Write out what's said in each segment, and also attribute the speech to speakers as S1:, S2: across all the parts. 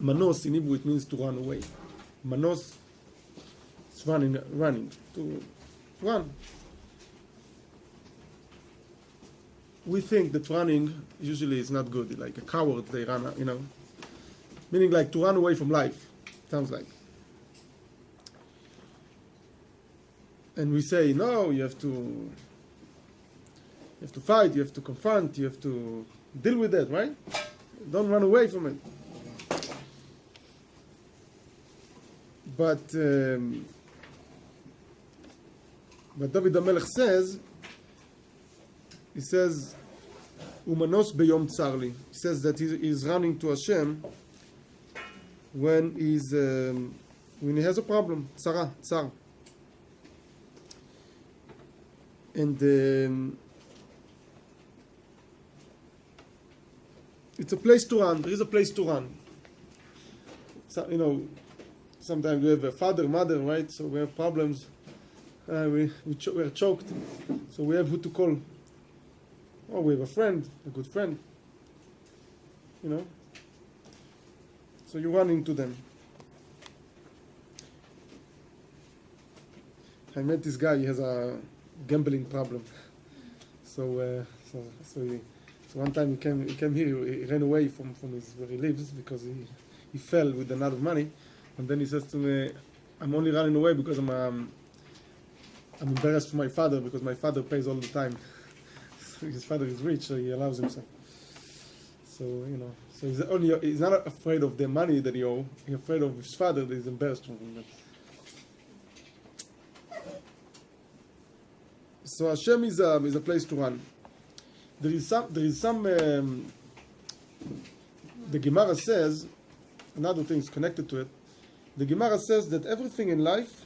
S1: Manos in Hebrew, it means to run away. Manos is running, to run. We think that running usually is not good. Like a coward, they run, meaning like to run away from life. Sounds like. And we say, no, you have to fight, you have to confront, you have to deal with it, right? Don't run away from it. But David HaMelech says, he says, Umanos beyom tsarli. He says that he's running to Hashem when he has a problem, tsar. And it's a place to run. There is a place to run. So, sometimes we have a father, mother, right? So we have problems. We're choked. So we have who to call. Oh, we have a friend, a good friend. So you run into them. I met this guy. He has a gambling problem. So one time he came here. He ran away from where he lives because he fell with a lot of money. And then he says to me, "I'm only running away because I'm embarrassed for my father because my father pays all the time. His father is rich, so he allows himself. So so he's not afraid of the money that he owes. He's afraid of his father that he's embarrassed from him." So Hashem is a place to run. There is some. The Gemara says, another thing is connected to it. The Gemara says that everything in life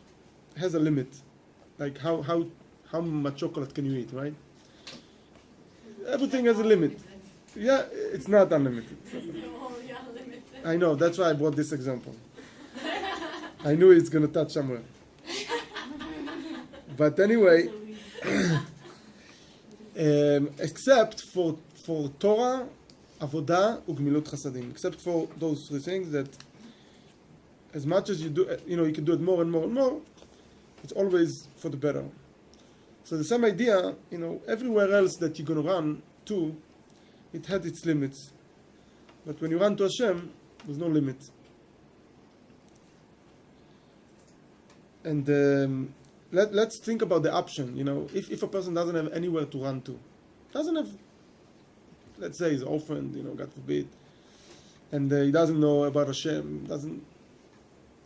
S1: has a limit. Like how much chocolate can you eat, right? Everything has a limit. Yeah, it's not unlimited. I know, that's why I brought this example. I knew it's going to touch somewhere. But anyway, except for Torah, Avodah, Ugmilut Chasadim. Except for those three things that as much as you do, you can do it more and more and more, it's always for the better. So the same idea, everywhere else that you're going to run to, it had its limits. But when you run to Hashem, there's no limit. And let's think about the option. If a person doesn't have anywhere to run to, doesn't have, let's say he's orphaned, God forbid, and he doesn't know about Hashem,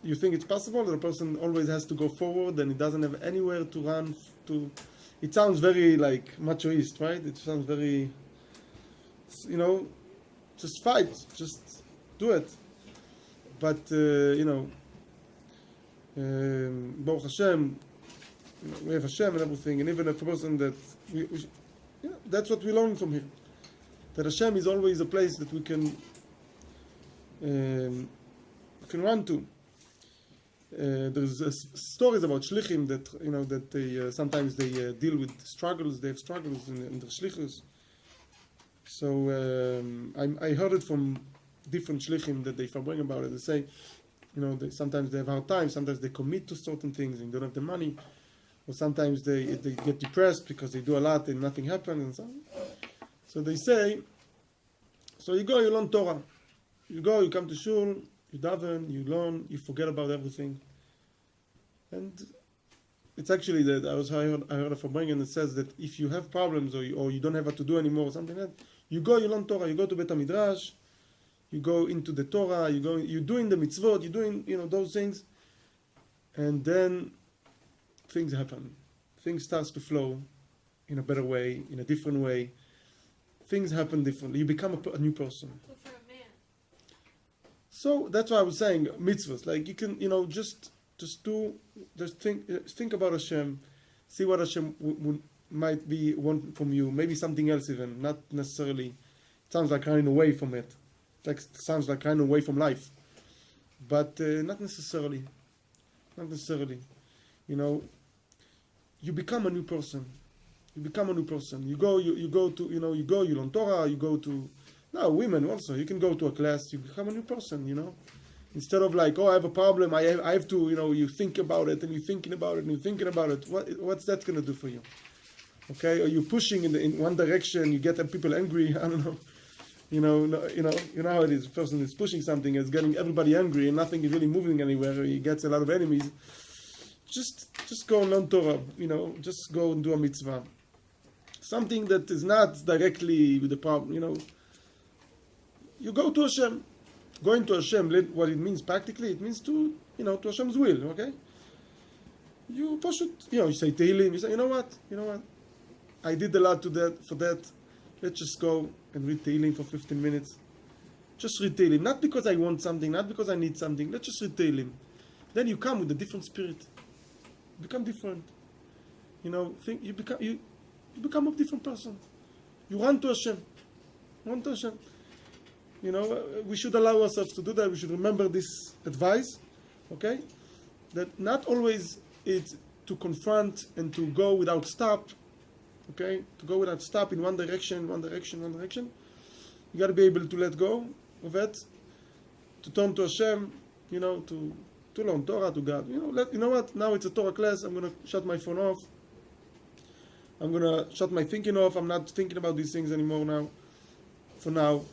S1: you think it's possible that a person always has to go forward and he doesn't have anywhere to run to? It sounds very like machoist, right? It sounds very, just fight, just do it. But, Baruch Hashem, we have Hashem and everything, and even a person that, that's what we learn from here. That Hashem is always a place that we can run to. There's stories about shlichim that that they sometimes they deal with struggles. They have struggles in their shlichus. So I heard it from different shlichim that they bring about it. They say, sometimes they have hard time. Sometimes they commit to certain things and don't have the money, or sometimes they get depressed because they do a lot and nothing happens. And so on. So they say, so you go, you learn Torah. You go, you come to shul. You daven, you learn, you forget about everything. And it's actually that I heard of a Fabrengen that says that if you have problems or you don't have what to do anymore or something like that, you go, you learn Torah, you go to Bet HaMidrash, you go into the Torah, you're doing the mitzvot, you're doing, those things, and then things happen. Things starts to flow in a better way, in a different way. Things happen differently. You become a new person. So that's why I was saying mitzvahs. Like you can, just think about Hashem, see what Hashem might be want from you. Maybe something else even, not necessarily. It sounds like running away from it. Sounds like running away from life, but not necessarily. Not necessarily. You become a new person. You become a new person. You go to, you learn Torah. You go to No, women also. You can go to a class, you become a new person, you know. Instead of like, oh, I have a problem, I have to, you know, you think about it and you're thinking about it and you're thinking about it. What's that going to do for you? Okay, or you're pushing in one direction, you get people angry. I don't know. You know how it is. A person is pushing something, is getting everybody angry, and nothing is really moving anywhere. He gets a lot of enemies. Just go and learn Torah. You know, just go and do a mitzvah. Something that is not directly with the problem. You know, you go to Hashem. Going to Hashem, what it means practically, it means to Hashem's will. Okay. You push it. You say Tehillim. You say, you know what? I did a lot for that. Let's just go and read Tehillim for 15 minutes. Just read Tehillim. Not because I want something, not because I need something. Let's just read Tehillim. Then you come with a different spirit. You become different. You know, you become a different person. You run to Hashem. You know, we should allow ourselves to do that. We should remember this advice. Okay? That not always it's to confront and to go without stop. Okay, to go without stop in one direction. You got to be able to let go of it, to turn to Hashem, you know, to learn Torah, to God. You know what? Now it's a Torah class. I'm gonna shut my phone off. I'm gonna shut my thinking off. I'm not thinking about these things anymore now. For now,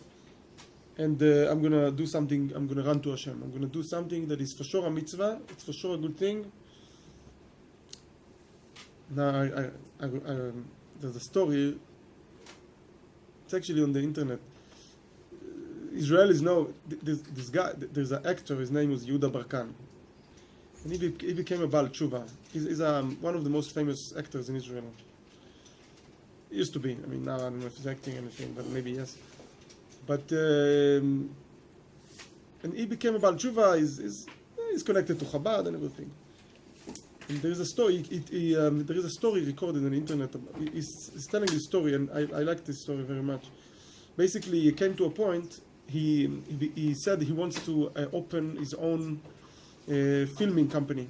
S1: and I'm gonna do something. I'm gonna run to Hashem. I'm gonna do something that is for sure a mitzvah. It's for sure a good thing. Now there's a story. It's actually on the internet. Israelis know this guy. There's an actor. His name was Yehuda Barkan, and he became a Baal Tshuva. He's one of the most famous actors in Israel. He used to be. I mean, now I don't know if he's acting anything, but maybe yes. But and he became a Baal Tshuva. He's connected to Chabad and everything. And there is a story. There is a story recorded on the internet. He's telling this story, and I like this story very much. Basically, he came to a point. He said he wants to open his own filming company,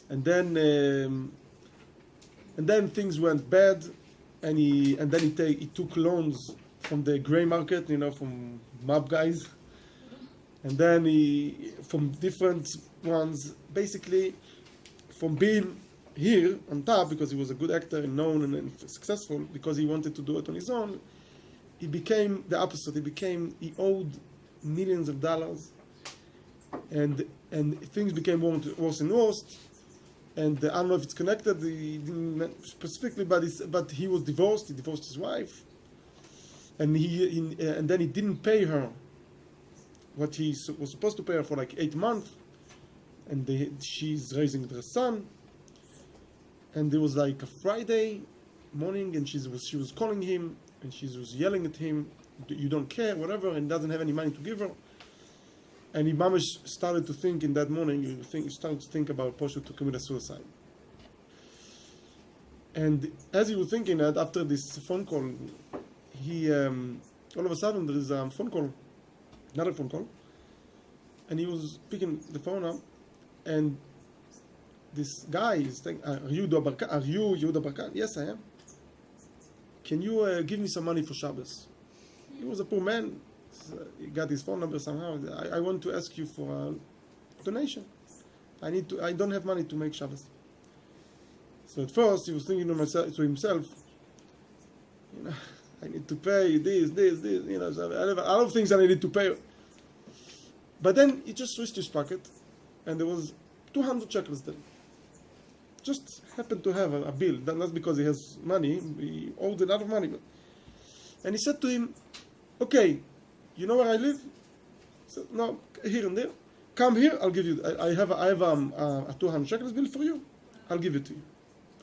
S1: and then things went bad, and then he took loans from the gray market, you know, from mob guys, and then from different ones, basically from being here on top because he was a good actor and known and successful, because he wanted to do it on his own, he became the opposite. He owed millions of dollars, and things became worse and worse. And I don't know if it's connected, he didn't specifically, but he was divorced. He divorced his wife, and then he didn't pay her what he was supposed to pay her for like 8 months, and she's raising their son. And it was like a Friday morning, and she was calling him, and she was yelling at him, "You don't care, whatever," and doesn't have any money to give her. And he mamish started to think in that morning. He started to think about Poshu to commit a suicide. And as he was thinking that, after this phone call, he all of a sudden there is a phone call, another phone call, and he was picking the phone up, and this guy is saying, "Are you Yehuda Barkan?" "Yes, I am." "Can you give me some money for Shabbos?" He was a poor man. He got his phone number somehow. I want to ask you for a donation. I don't have money to make Shabbos. So at first he was thinking to himself, you know, I need to pay this, you know, so I have a lot of things that I need to pay. But then he just reached his pocket, and there was 200 shekels there. Just happened to have a bill. Not because he has money. He owed a lot of money. And he said to him, "Okay, you know where I live?" He said, "No, here and there. Come here, I'll give you. I have a 200 shekels bill for you. I'll give it to you.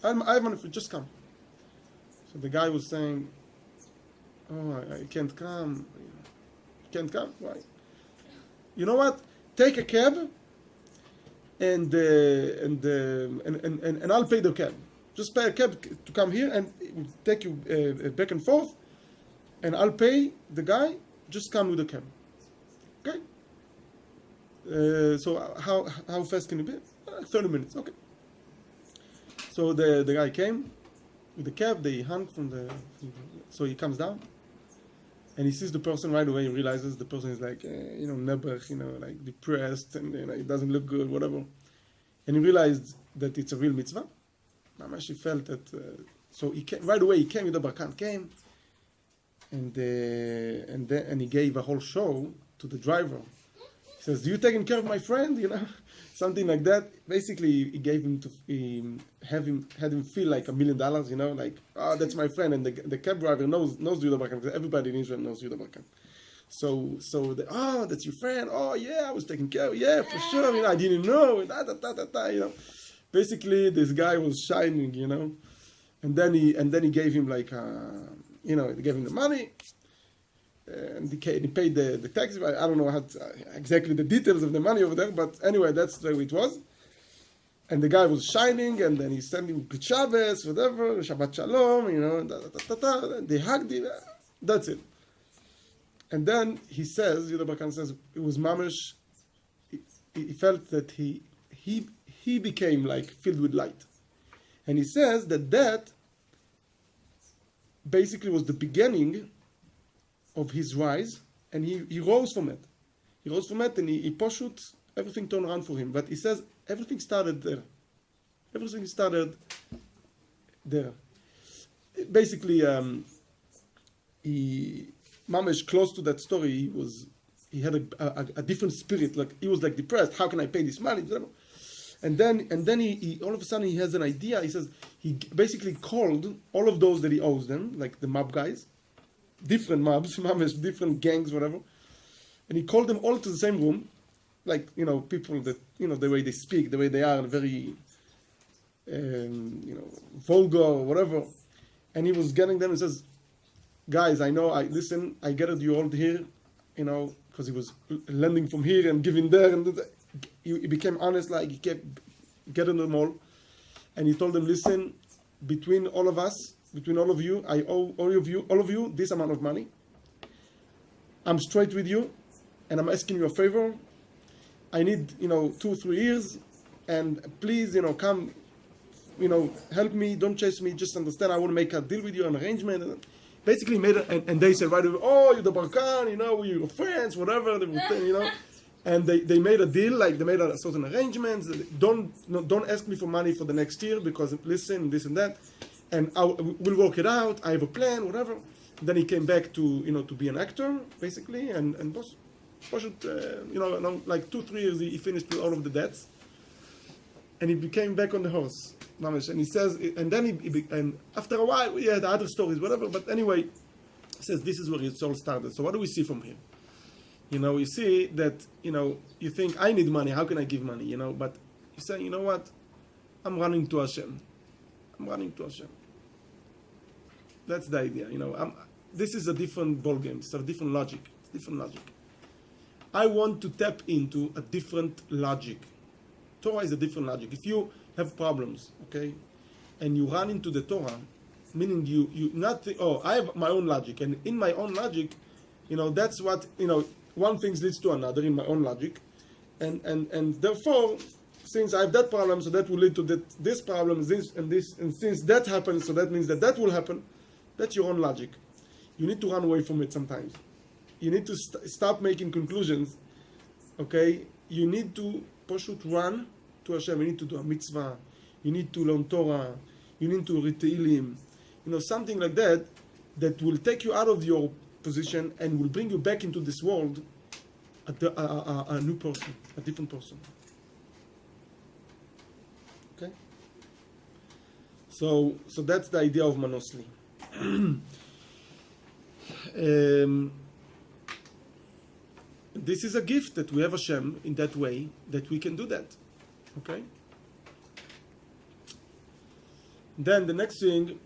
S1: I have money for you. Just come." So the guy was saying, "Oh, I can't come. Can't come. Why? You know what? Take a cab, and I'll pay the cab. Just pay a cab to come here, and it will take you back and forth, and I'll pay the guy. Just come with the cab. Okay? So how fast can it be? 30 minutes. Okay." So the guy came with the cab. They hung so he comes down, and he sees the person right away. He realizes the person is like, nebuch, like depressed, and it doesn't look good, whatever. And he realized that it's a real mitzvah. Mamash, he felt that. So he came right away. He came. Yehuda Barkan came, and he gave a whole show to the driver. He says, "Do you taking care of my friend?" Something like that. Basically, he gave him had him feel like $1 million. Like, oh, that's my friend. And the cab driver knows Yehuda Barkan, because everybody in Israel knows Yehuda Barkan. So that's your friend. Oh yeah, I was taking care of. Yeah, for sure. I didn't know. Basically, this guy was shining. And then he gave him like, he gave him the money. And he paid the taxi. I don't know exactly the details of the money over there, but anyway, that's the way it was. And the guy was shining, and then he sent him Good Shabbos, whatever, Shabbat Shalom, They hugged him. That's it. And then he says, Yehuda Barkan says, it was mamash. He felt that he became like filled with light, and he says that basically was the beginning of his rise, and he rose from it. He rose from it, and he poshut, everything turned around for him. But he says everything started there. Everything started there. Basically, he mamash close to that story. He had a different spirit. Like he was like depressed. How can I pay this money? And then he all of a sudden he has an idea. He says he basically called all of those that he owes them, like the mob guys, different mobs, different gangs, whatever. And he called them all to the same room, like people that the way they speak, the way they are, very vulgar or whatever. And he was getting them and says, guys, I gathered you all here, because he was lending from here and giving there, and he became honest, like he kept getting them all, and he told them, listen, between all of us, between all of you, I owe all of you this amount of money. I'm straight with you, and I'm asking you a favor. I need 2-3 years, and please come, help me, don't chase me, just understand I want to make a deal with you, an arrangement. And basically made it, and they said right away, oh, you're the Barkan, we're your friends, whatever, and they made a deal, like they made a certain arrangements. Don't ask me for money for the next year, because listen, this and that, and we'll work it out. I have a plan, whatever. Then he came back to be an actor, basically, and like 2-3 years he finished with all of the debts, and he became back on the horse, mamash. And he says, and then and after a while we had other stories, whatever. But anyway, he says this is where it all started. So what do we see from here? You see that, you think, I need money, how can I give money, but you say, you know what, I'm running to Hashem. That's the idea, this is a different ballgame, it's a different logic. I want to tap into a different logic. Torah is a different logic. If you have problems, okay, and you run into the Torah, meaning you not think, oh, I have my own logic, and in my own logic, that's what, one thing leads to another in my own logic, and therefore, since I have that problem, so that will lead to this problem, and since that happens, so that means that will happen. That's your own logic. You need to run away from it sometimes. You need to stop making conclusions. Okay, you need to run to Hashem. You need to do a mitzvah. You need to learn Torah. You need to read Tehillim. Something like that will take you out of your position and will bring you back into this world a new person, a different person. Okay? So that's the idea of Manosli. This is a gift that we have Hashem in that way that we can do that. Okay? Then the next thing,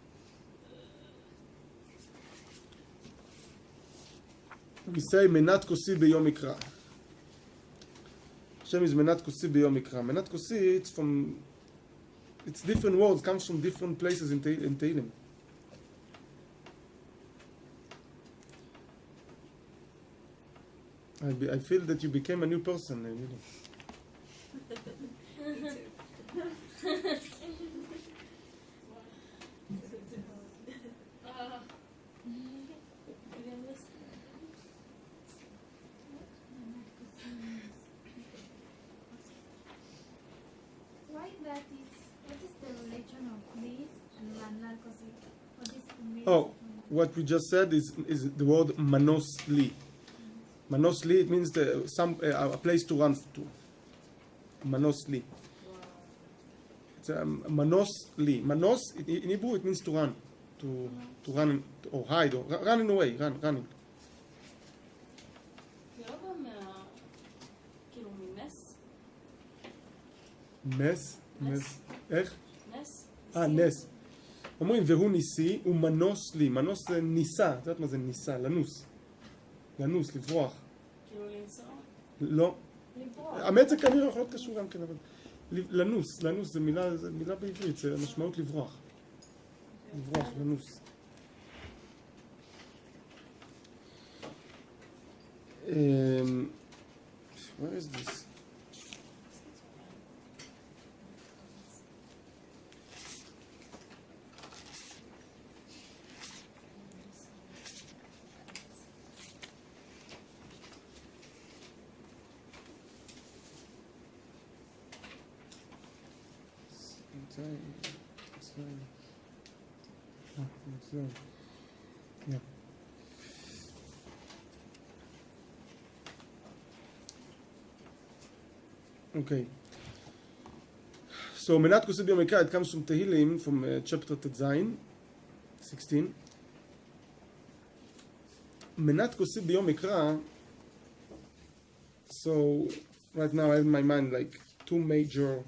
S1: we say Menat Kosi B'Yom Mikra. Hashem is Menat Kosi B'Yom Mikra. Menat Kosi, it's different words, comes from different places in Tehillim. I feel that you became a new person, really. Oh, what we just said is the word manos li. Manos li, it means a place to run to. Manos li. It's manos li. Manos in Hebrew it means to run, to run or hide or running away, running. נס? איך?
S2: נס.
S1: נס. אומרים והוא ניסי ומנוס לי. מנוס זה ניסה. את יודעת מה זה ניסה? לנוס. לנוס, לברוח.
S2: כאילו לנסוע?
S1: לא. האמת זה כנראה יכול להיות קשור גם כן, אבל לנוס, לנוס זה מילה בעברית, זה משמעות לברוח. לברוח, לנוס. Where is this? Yeah. Okay. So Menat Kosei B'Yom Ekra, it comes from Tehillim, from chapter Tetzayin, 16. Menat Kosei B'Yom Ekra. So right now I have in my mind like two major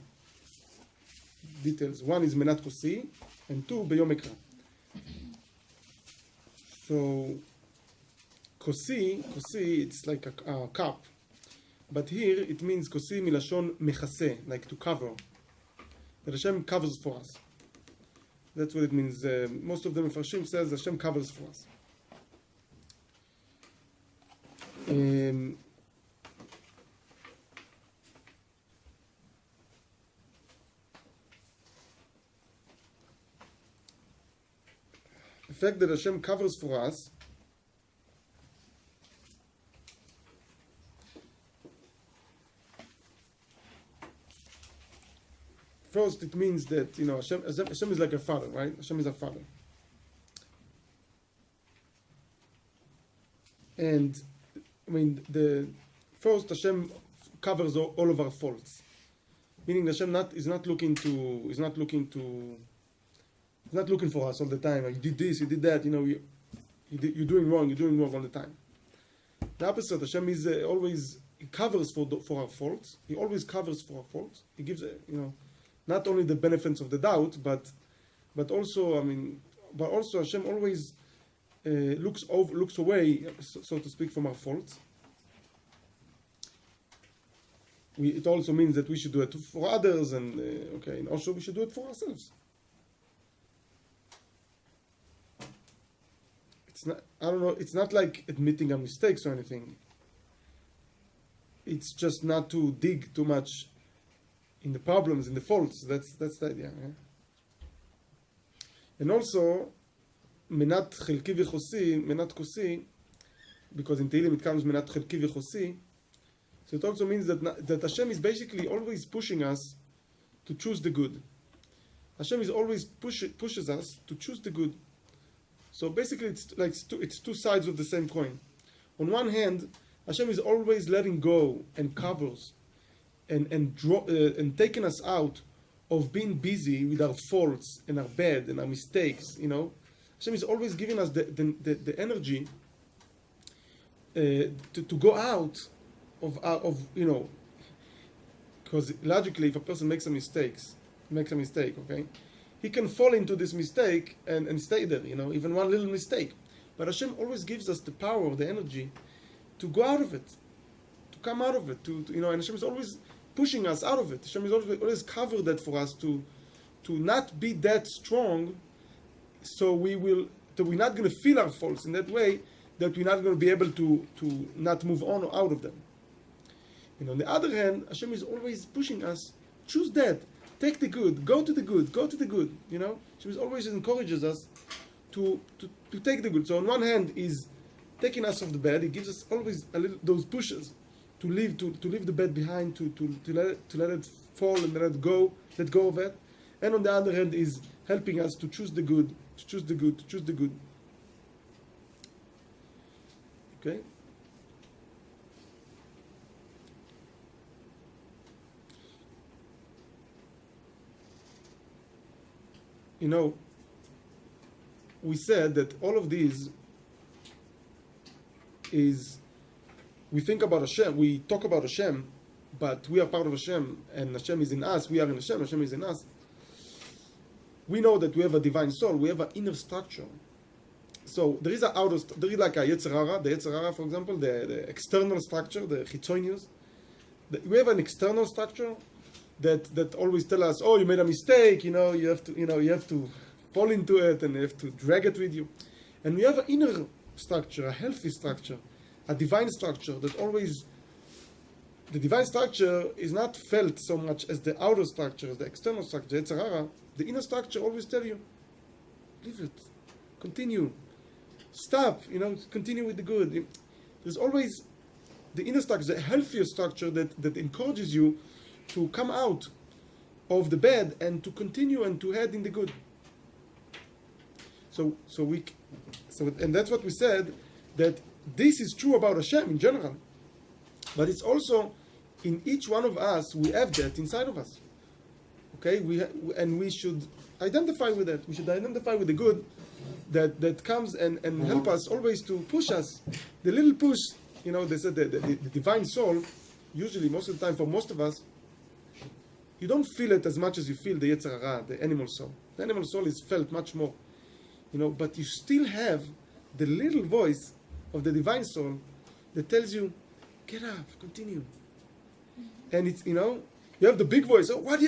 S1: details. One is Menat Kosei, and two B'Yom Ekra. So Kosei, it's like a cup. But here it means Kosei milashon mechase, like to cover. That Hashem covers for us. That's what it means. Most of the Mefarshim says Hashem covers for us. The fact that Hashem covers for us first, it means that Hashem is like a father, right? Hashem is a father, and I mean the first Hashem covers all of our faults, meaning Hashem is not looking for us all the time. Like, you did this, you did that. You're doing wrong all the time. The opposite, Hashem is always He covers for our faults. He always covers for our faults. He gives not only the benefits of the doubt, but also Hashem always looks away, so to speak, from our faults. It also means that we should do it for others, and also we should do it for ourselves. It's not like admitting our mistakes or anything. It's just not to dig too much in the problems, in the faults. That's the idea. Yeah? And also, menat chelki v'chosi, menat kosi, because in Tehillim it comes menat chelki v'chosi. So it also means that Hashem is basically always pushing us to choose the good. Hashem is always pushes us to choose the good. So basically, it's two sides of the same coin. On one hand, Hashem is always letting go and covers, and taking us out of being busy with our faults and our bad and our mistakes. Hashem is always giving us the energy to go out of because logically, if a person makes a mistake, okay, he can fall into this mistake and stay there, even one little mistake. But Hashem always gives us the power, the energy, to go out of it, to come out of it, and Hashem is always pushing us out of it. Hashem is always covered that for us to not be that strong, so we're not going to feel our faults in that way, that we're not going to be able to not move on or out of them. On the other hand, Hashem is always pushing us, choose that. Take the good, go to the good, go to the good. She always encourages us to take the good. So on one hand, is taking us off the bed. He gives us always those pushes to leave the bed behind, to let it fall and let go of it. and on the other hand is helping us to choose the good, to choose the good, to choose the good. Okay? You know, we said that all of these is, we think about Hashem, we talk about Hashem, but we are part of Hashem, and Hashem is in us, we are in Hashem, Hashem is in us. We know that we have a divine soul, we have an inner structure. So there is there is like a Yetzer Hara, the Yetzer Hara, for example, the external structure, the Chitzonius. We have an external structure that always tell us, oh, you made a mistake, you have to fall into it and you have to drag it with you. And we have an inner structure, a healthy structure, a divine structure that always, the divine structure is not felt so much as the outer structure, as the external structure, Yetzer Hara. The inner structure always tell you, leave it, continue, stop, continue with the good. There's always the inner structure, the healthier structure that encourages you to come out of the bad and to continue and to head in the good. And that's what we said, that this is true about Hashem in general, but it's also in each one of us. We have that inside of us. Okay, and we should identify with that. We should identify with the good that comes and help us always to push us. The little push, they said the divine soul, usually most of the time for most of us, you don't feel it as much as you feel the Yetzer Hara, the animal soul. The animal soul is felt much more, but you still have the little voice of the divine soul that tells you, get up, continue. And it's, you have the big voice, oh, what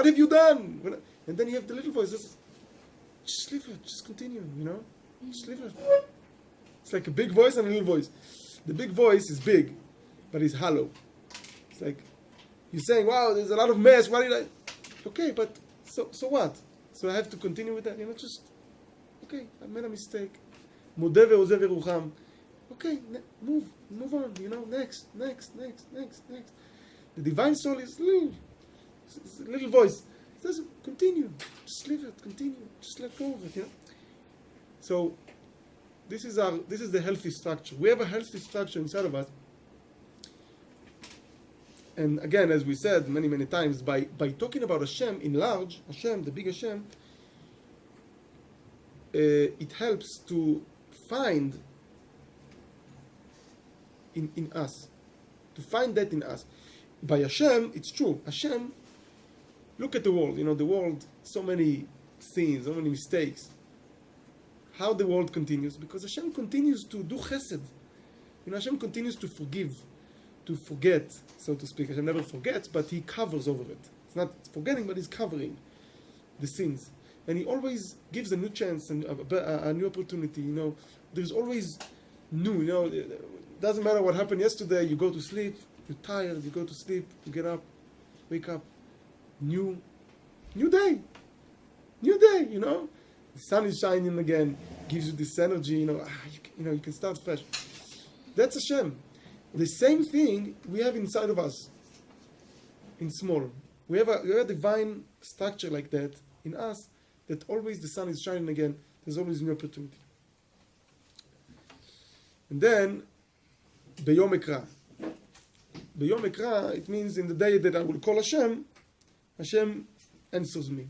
S1: have you done? And then you have the little voice, just leave it, just continue, just leave it. It's like a big voice and a little voice. The big voice is big, but it's hollow. It's like, you're saying, wow, there's a lot of mess, why did I? Okay, but so what? So I have to continue with that? Just, okay, I made a mistake. Modeh ve'ozeh ve'rucham. Okay, move on, next. The divine soul is a little voice. It says, continue, just leave it, continue, just let go of it, So, this is the healthy structure. We have a healthy structure inside of us. And again, as we said many, many times, by talking about Hashem in large, Hashem, the big Hashem, it helps to find in us, to find that in us. By Hashem, it's true. Hashem, look at the world. The world, so many sins, so many mistakes. How the world continues? Because Hashem continues to do chesed. Hashem continues to forgive, to forget, so to speak. Hashem never forgets, but He covers over it. It's not forgetting, but He's covering the sins. And He always gives a new chance and a new opportunity. There's always new. It doesn't matter what happened yesterday. You go to sleep, you're tired, you go to sleep, you get up, wake up, new day. The sun is shining again, gives you this energy, you can start fresh. That's Hashem. The same thing we have inside of us, in small. We have a divine structure like that in us, that always the sun is shining again, there's always a new opportunity. And then, Beyom Ekra. Beyom Ekra, it means in the day that I will call Hashem, Hashem answers me.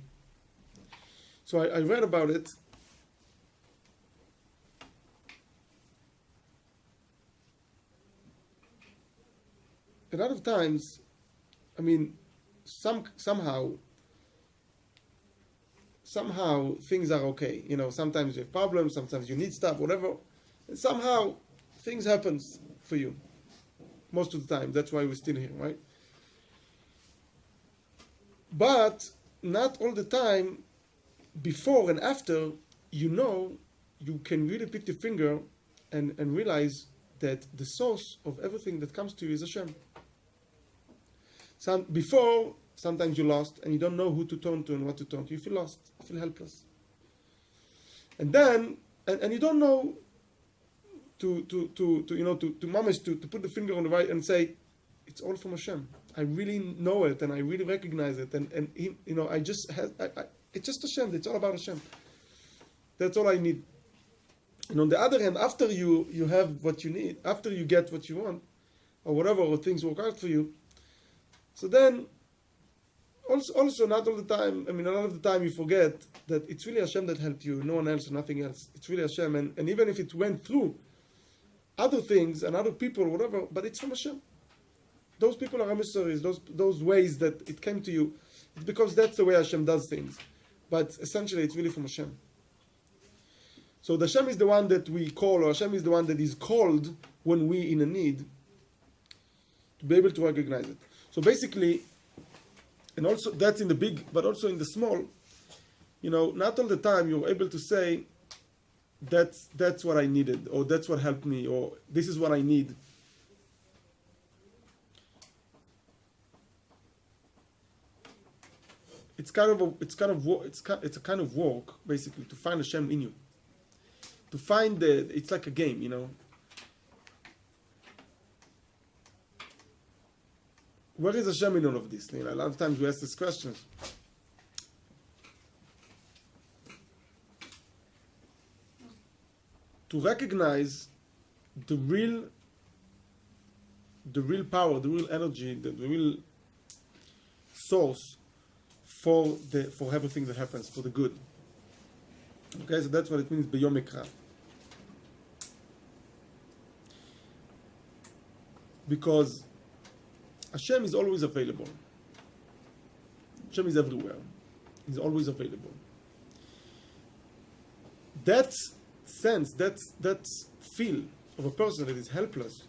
S1: So I read about it. A lot of times, somehow things are okay. Sometimes you have problems, sometimes you need stuff, whatever. And somehow things happen for you. Most of the time. That's why we're still here, right? But not all the time, before and after, you can really pick the finger and realize that the source of everything that comes to you is Hashem. Before, sometimes you're lost and you don't know who to turn to and what to turn to. You feel lost, you feel helpless. And then, and you don't know to put the finger on the right and say, it's all from Hashem. I really know it and I really recognize it, and he, I just it's just Hashem. It's all about Hashem. That's all I need. And on the other hand, after you have what you need, after you get what you want, or whatever, or things work out for you, so then also not all the time. I mean, a lot of the time you forget that it's really Hashem that helped you, no one else, nothing else. It's really Hashem, and even if it went through other things and other people, whatever, but it's from Hashem. Those people are emissaries. Those ways that it came to you, it's because that's the way Hashem does things. But essentially, it's really from Hashem. So the Hashem is the one that we call, or Hashem is the one that is called when we in a need, to be able to recognize it. So basically, and also that's in the big, but also in the small, not all the time you're able to say, that's what I needed, or that's what helped me, or this is what I need. It's a kind of work, basically, to find Hashem in you. To find it's like a game, Where is Hashem in all of this? A lot of times we ask these questions. To recognize the real power, the real energy, the real source for everything that happens, for the good. Okay, so that's what it means, B'yom Ekra. Because Hashem is always available. Hashem is everywhere. He's always available. That sense, that feel of a person that is helpless,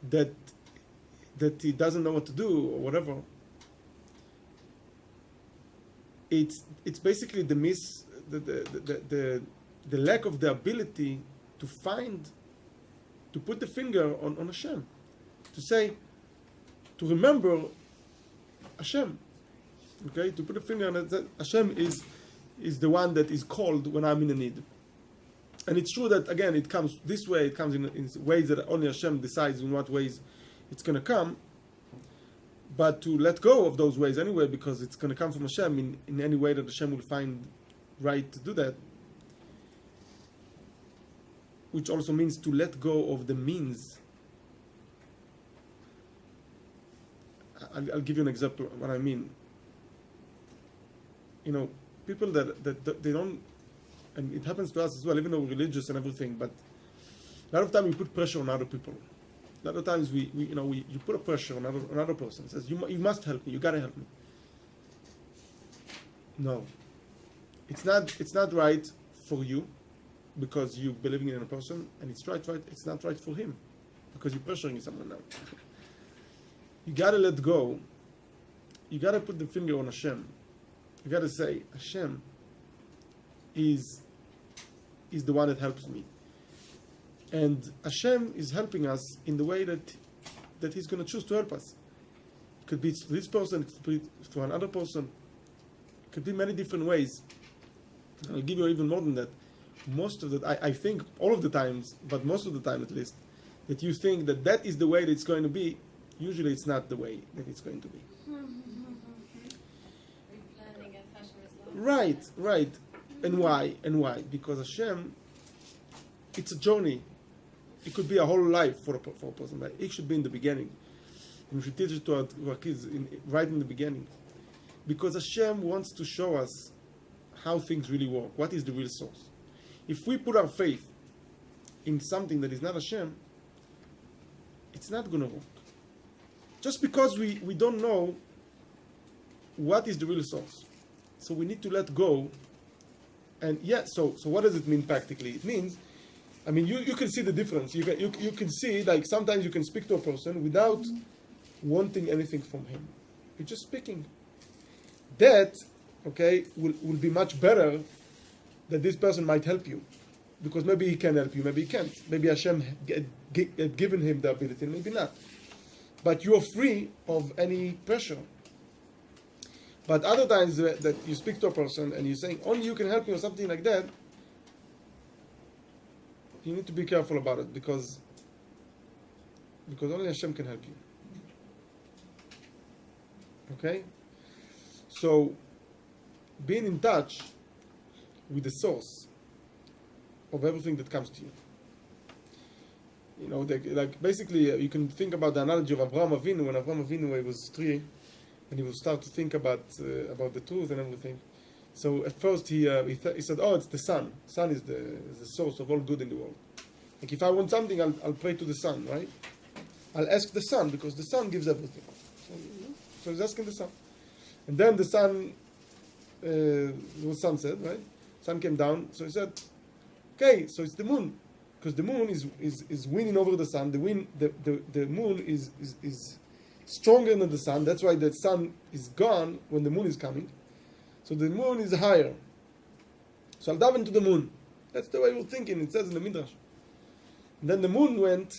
S1: that he doesn't know what to do or whatever, it's basically the lack of the ability to put the finger on Hashem, to remember Hashem, okay, to put a finger on it, that Hashem is the one that is called when I'm in a need. And it's true that, again, it comes this way, it comes in ways that only Hashem decides in what ways it's going to come, but to let go of those ways anyway, because it's going to come from Hashem in any way that Hashem will find right to do that, which also means to let go of the means. I'll give you an example of what I mean. People that they don't, and it happens to us as well, even though we're religious and everything, but a lot of time we put pressure on other people. A lot of times you put a pressure on another person. It says, you must help me, you gotta help me. No. It's not right for you because you're believing in a person, and it's not right for him because you're pressuring someone now. You gotta let go. You gotta put the finger on Hashem. You gotta say, Hashem is the one that helps me. And Hashem is helping us in the way that He's going to choose to help us. It could be to this person, it could be to another person. It could be many different ways. I'll give you even more than that. Most of the, I think all of the times, but most of the time at least, that you think that is the way that it's going to be, usually it's not the way that it's going to be. Right. And why? Because Hashem, it's a journey. It could be a whole life for a person, but it should be in the beginning. And we should teach it to our kids right in the beginning. Because Hashem wants to show us how things really work. What is the real source? If we put our faith in something that is not Hashem, it's not going to work. Just because we don't know what is the real source. So we need to let go. And so what does it mean practically? It means, you can see the difference. You can see, like, sometimes you can speak to a person without wanting anything from him. You're just speaking. That, okay, will be much better that this person might help you. Because maybe he can help you, maybe he can't. Maybe Hashem had given him the ability, maybe not. But you're free of any pressure. But other times that you speak to a person and you're saying, only you can help me or something like that, you need to be careful about it because only Hashem can help you. Okay? So, being in touch with the source of everything that comes to you. You know, like basically, you can think about the analogy of Avraham Avinu. When Avraham Avinu was 3, and he will start to think about the truth and everything. So at first he said, "Oh, it's the sun. Sun is the source of all good in the world. Like if I want something, I'll pray to the sun, right? I'll ask the sun because the sun gives everything." So he's asking the sun, and then the sun, what sun said, right? Sun came down, so he said, "Okay, so it's the moon, because the moon is winning over the sun. The moon is stronger than the sun. That's why the sun is gone when the moon is coming. So the moon is higher. So I'll dive into the moon." That's the way we're thinking. It says in the Midrash. And then the moon went.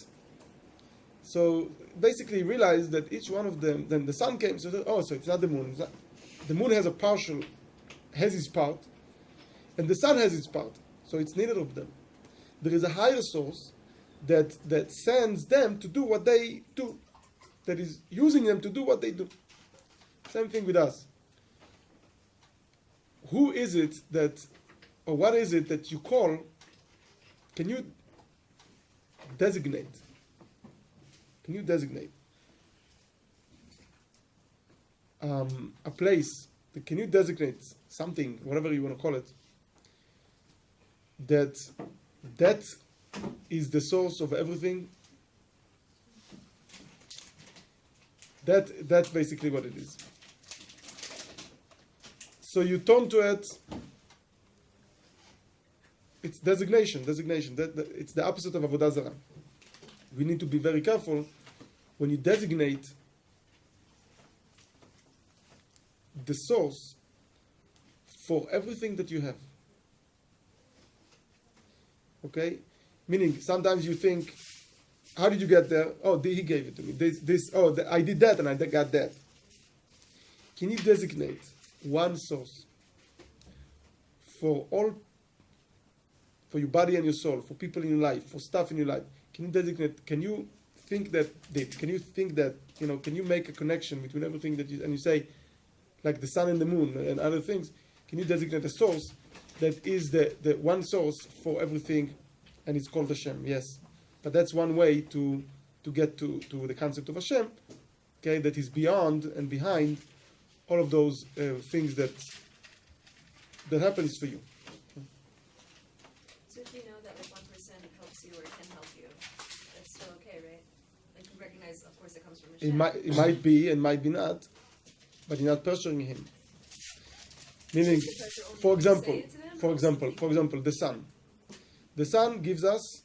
S1: So basically, he realized that each one of them. Then the sun came. So so it's not the moon. The moon has his part, and the sun has its part. So it's neither of them. There is a higher source that sends them to do what they do. That is using them to do what they do. Same thing with us. Who is it or what is it that you call? Can you designate? A place? Can you designate something, whatever you want to call it, that is the source of everything? That's basically what it is. So you turn to it. It's designation. It's the opposite of avodah zarah. We need to be very careful when you designate the source for everything that you have. Okay, meaning sometimes you think, "How did you get there?" "Oh, he gave it to me. I did that and I got that." Can you designate one source for your body and your soul, for people in your life, for stuff in your life? Can you designate? Can you think that? Can you make a connection between everything that you say, like the sun and the moon and other things? Can you designate a source that is the one source for everything, and it's called Hashem? Yes, but that's one way to get to the concept of Hashem. Okay, that is beyond and behind all of those things that happens for you.
S2: So if you know that like 1% helps you or can help you, that's still okay, right? Like you recognize, of course, it comes from Hashem.
S1: It might be and might be not, but you're not pressuring him. Meaning, for example, the sun. The sun gives us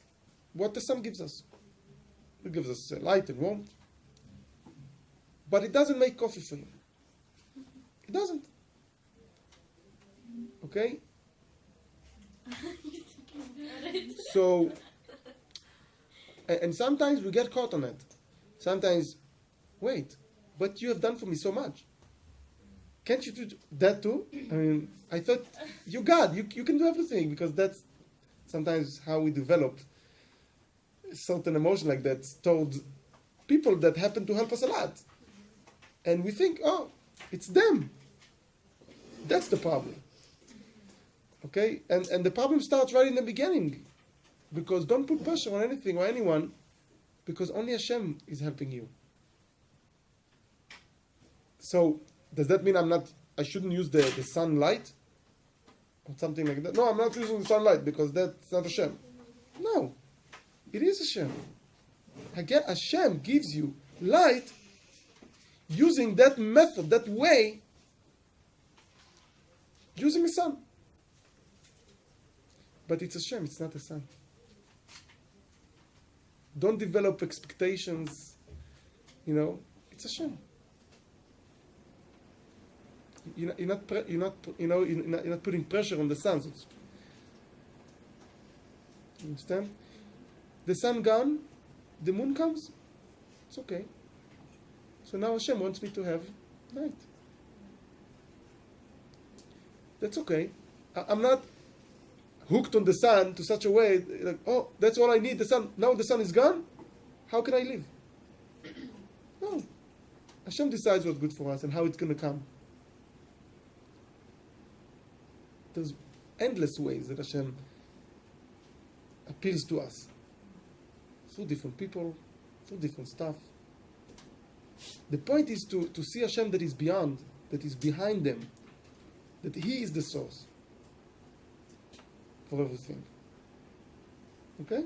S1: what the sun gives us. It gives us light and warmth, but it doesn't make coffee for you. It doesn't. Okay? So, and sometimes we get caught on it. Sometimes, wait, but you have done for me so much. Can't you do that too? I mean, I thought, you God, you can do everything, because that's sometimes how we develop certain emotion like that toward people that happen to help us a lot. And we think, oh, it's them. That's the problem. Okay? And the problem starts right in the beginning. Because don't put pressure on anything or anyone, because only Hashem is helping you. So, does that mean I shouldn't use the sunlight? Or something like that? No, I'm not using the sunlight because that's not Hashem. No. It is Hashem. Again, Hashem gives you light using that method, that way, using the sun. But it's Hashem, it's not the sun. Don't develop expectations. It's Hashem. You're not putting pressure on the sun. You understand? The sun gone, the moon comes. It's okay. So now Hashem wants me to have light. That's okay. I'm not hooked on the sun to such a way like, oh, that's all I need. The sun. Now the sun is gone. How can I live? No. Hashem decides what's good for us and how it's going to come. There's endless ways that Hashem appeals to us. Through different people, through different stuff. The point is to see Hashem that is beyond, that is behind them, that He is the source for everything. Okay?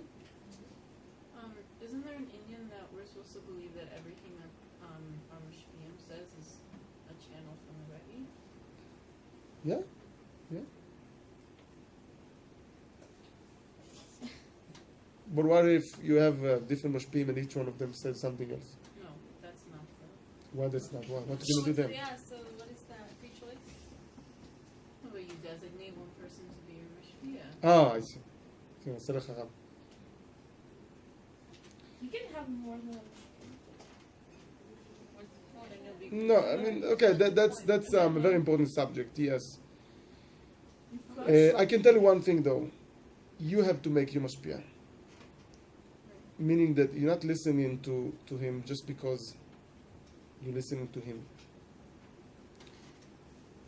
S3: Isn't there an Indian that we're supposed to believe that everything that our Mishpiyim says is a channel from the Rebbe?
S1: Yeah? Yeah. But what if you have different mashpim and each one of them says something else?
S3: No, that's not true.
S1: Why that's not? What are you going to do then?
S2: Yeah, so what is that? Free choice?
S3: Well, you designate one person to be your Mishpiyah.
S1: Ah, I see.
S4: You can have more than
S3: Then you'll be
S1: No, I mean, okay, that's a very important subject, yes. I can tell you one thing though. You have to make your mashpia. Meaning that you're not listening to him just because you're listening to him.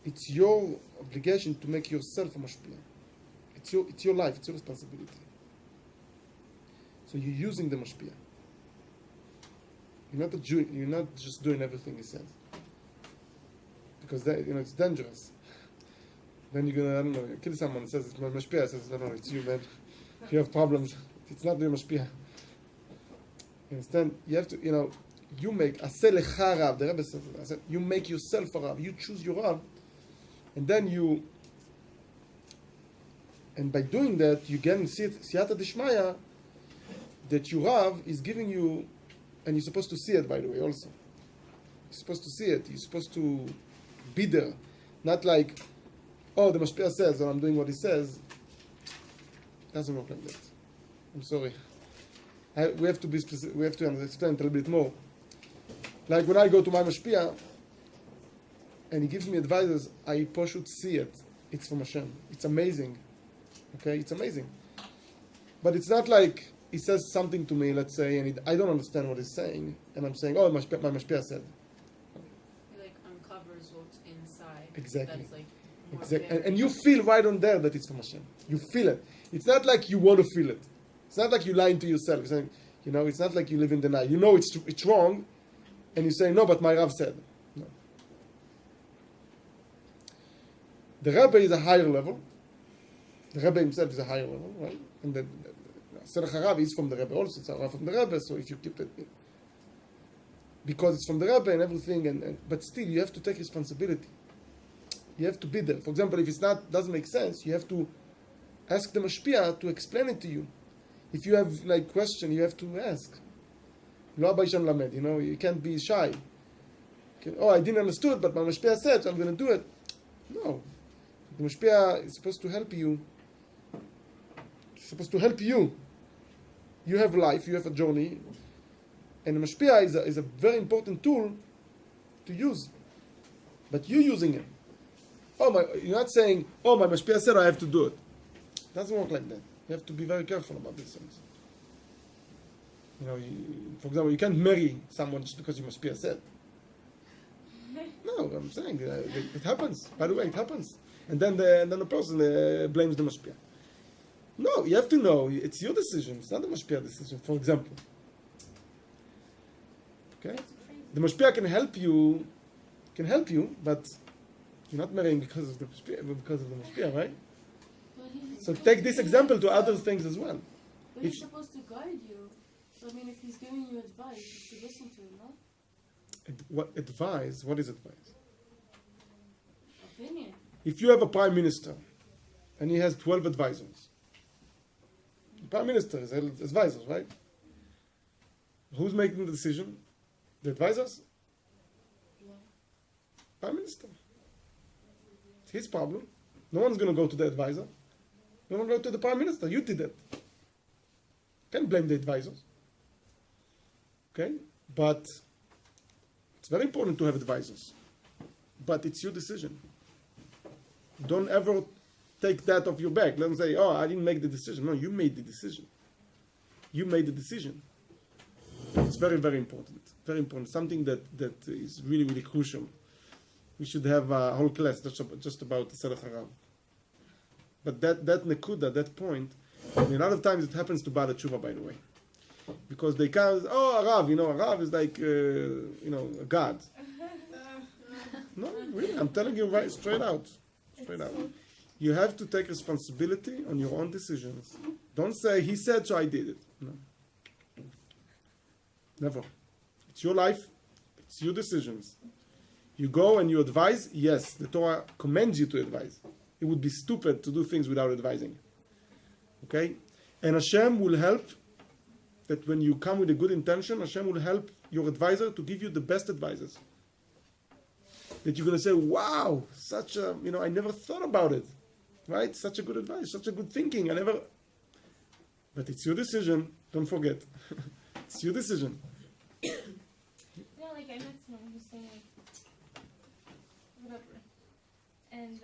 S1: It's your obligation to make yourself a mashpia. It's your life, it's your responsibility. So you're using the mashpia. You're not just doing everything he says. Because that, it's dangerous. Then you're gonna, I don't know, kill someone and says it's my mashpia, says, no, it's you, man. If you have problems, it's not your mashpia. You understand? You have to, you make, aseh lecha rav, the Rebbe says, you make yourself a rav, you choose your rav, and then and by doing that, you get siyata dishmaya, that your rav is giving you, and you're supposed to see it, by the way, also. You're supposed to see it, you're supposed to be there. Not like, oh, the mashpia says, and I'm doing what he says. It doesn't work like that. I'm sorry. We have to be specific, we have to explain it a little bit more. Like when I go to my mashpia, and he gives me advices, I should see it. It's from Hashem. It's amazing. Okay, it's amazing. But it's not like he says something to me, let's say, and I don't understand what he's saying, and I'm saying, oh, my mashpia said.
S3: He uncovers what's inside.
S1: Exactly.
S3: That's more
S1: Exactly. And you feel right on there that it's from Hashem. You feel it. It's not like you want to feel it. It's not like you're lying to yourself. You're saying, it's not like you live in denial. You know it's wrong, and you say, no, but my Rav said. No. The Rebbe is a higher level. The Rebbe himself is a higher level, right? And the Selech HaRav is from the Rebbe also. It's a Rav from the Rebbe, so if you keep it, because it's from the Rebbe and everything, but still you have to take responsibility. You have to be there. For example, if doesn't make sense, you have to ask the mashpia to explain it to you. If you have question, you have to ask. Lo abayishan lamed, you can't be shy. Oh, I didn't understand, but my mashpia said, so I'm going to do it. No, the mashpia is supposed to help you. It's supposed to help you. You have life, you have a journey, and the mashpia is a very important tool to use. But you're using it. You're not saying, oh, my mashpia said I have to do it. It doesn't work like that. You have to be very careful about these things. For example, you can't marry someone just because your mashpia said. No, I'm saying it happens. By the way, it happens. And then the person blames the mashpia. No, you have to know it's your decision. It's not the mashpia decision. For example, okay, the mashpia can help you, but you're not marrying because of the mashpia, right? So take this example to other things as well.
S4: But he's supposed to guide you. So if he's giving you advice, you should listen to him, no?
S1: What advice? What is advice?
S4: Opinion.
S1: If you have a prime minister, and he has 12 advisors, the prime minister has advisors, right? Who's making the decision? The advisors?
S4: Yeah.
S1: Prime minister. It's his problem. No one's going to go to the advisor. No one go to the prime minister. You did it. Can't blame the advisors. Okay? But it's very important to have advisors. But it's your decision. Don't ever take that off your back. Don't say, oh, I didn't make the decision. No, you made the decision. You made the decision. It's very, very important. Very important. Something that is really, really crucial. We should have a whole class just about Tzedek Harav. But that nekuda, that point, a lot of times it happens to Ba'al Tshuva, by the way. Because they come, oh, Harav, Harav is like, a god. No, really, I'm telling you right, straight out. You have to take responsibility on your own decisions. Don't say, he said, so I did it. No. Never. It's your life. It's your decisions. You go and you advise. Yes, the Torah commends you to advise. It would be stupid to do things without advising. Okay? And Hashem will help that when you come with a good intention, Hashem will help your advisor to give you the best advisors. That you're going to say, wow, such a, I never thought about it. Right? Such a good advice, such a good thinking. But it's your decision. Don't forget. It's your decision.
S5: Yeah, like I met someone who's saying like whatever, and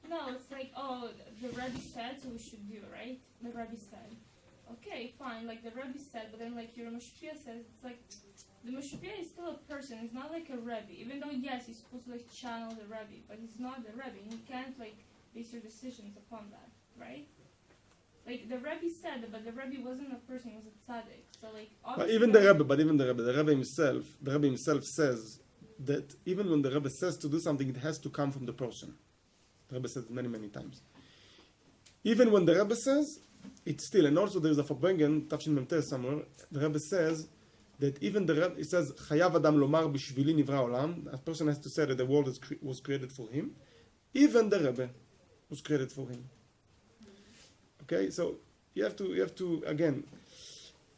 S5: no, it's like, oh, the Rebbe said, so we should do it, right? The Rebbe said, okay, fine, like the Rebbe said, but then like your Mashpia says, it's like the Mashpia is still a person. He's not like a Rebbe, even though yes, he's supposed to like channel the Rebbe, but he's not the Rebbe, and you can't like base your decisions upon that, right? Like the Rebbe said, but the Rebbe wasn't a person; he was a tzaddik. So like,
S1: but even the Rebbe himself says that even when the Rebbe says to do something, it has to come from the person. The Rebbe says it many, many times. Even when the Rebbe says, it's still, and also there is a Farbrengen, Tafshin Memtes somewhere. The Rebbe says that even the Rebbe, it says, "Chayav Adam lomar b'shvili nivra olam." A person has to say that the world was created for him. Even the Rebbe was created for him. Okay, so you have to again,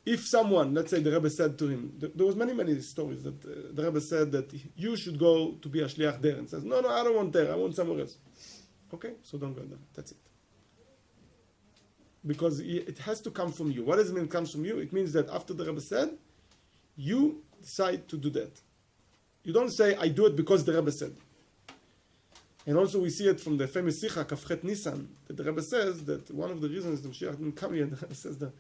S1: if someone, let's say the Rebbe said to him, there was many stories that the Rebbe said that you should go to be a shliach there, and says, no, I don't want there, I want somewhere else. Okay, so don't go there. That's it. Because it has to come from you. What does it mean it comes from you? It means that after the Rebbe said, you decide to do that. You don't say, I do it because the Rebbe said. And also we see it from the famous Sikha, Kafchet Nisan, that the Rebbe says that one of the reasons the Mashiach didn't come yet, the Rebbe says that,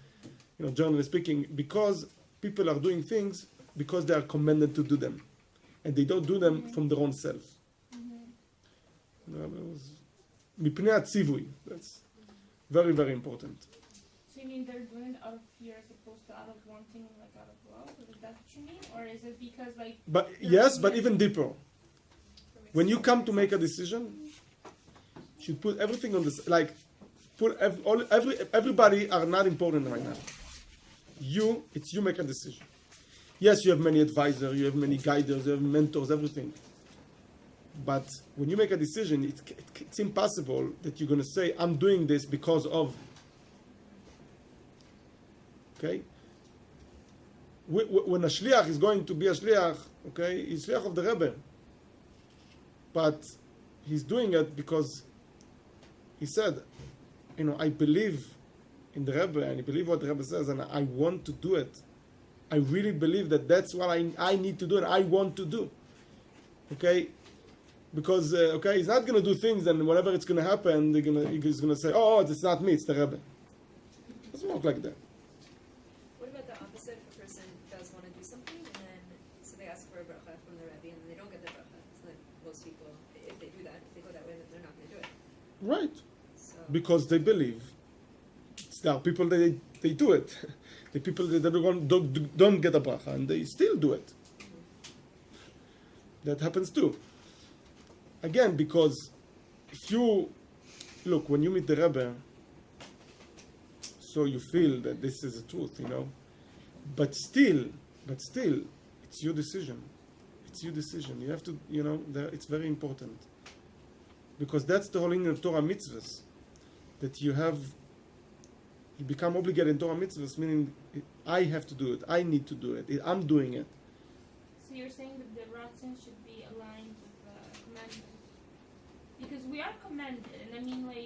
S1: generally speaking, because people are doing things because they are commanded to do them. And they don't do them from their own self. Mipnei HaTzivui. That's very, very important.
S5: So you mean they're doing it out of fear as opposed to out of wanting, like out of love? Is that what you mean, or is it because like?
S1: But yes, but even deeper. When you come to make a decision, you should put everything on this. Like, everybody are not important right now. It's you make a decision. Yes, you have many advisors, you have many guiders, you have mentors, everything. But when you make a decision, it's impossible that you're going to say, I'm doing this because of. Okay? When a shliach is going to be a shliach, okay, he's shliach of the Rebbe. But he's doing it because he said, I believe in the Rebbe, and I believe what the Rebbe says, and I want to do it. I really believe that that's what I need to do, and I want to do. Okay? Because, he's not going to do things, and whenever it's going to happen, he's going to say, oh, it's not me, it's the Rebbe. It doesn't work like that.
S2: What about the opposite? If a person does want to do something, and then so they ask for a bracha from the Rebbe, and then they don't get the bracha. It's like most people, if they do that, if they go that way, then they're not going to do it.
S1: Right.
S2: So,
S1: Because they believe. There are people that they do it. The people that don't get a bracha, and they still do it. That happens too. Again, because if you look, when you meet the Rebbe, so you feel that this is the truth, but still, it's your decision. It's your decision. You have to, it's very important. Because that's the whole thing of Torah mitzvahs. That you become obligated in Torah mitzvahs, meaning I have to do it, I need to do it, I'm doing it.
S5: So you're saying that the Ratzon should be aligned with the commandment? Because we are commanded, and I mean like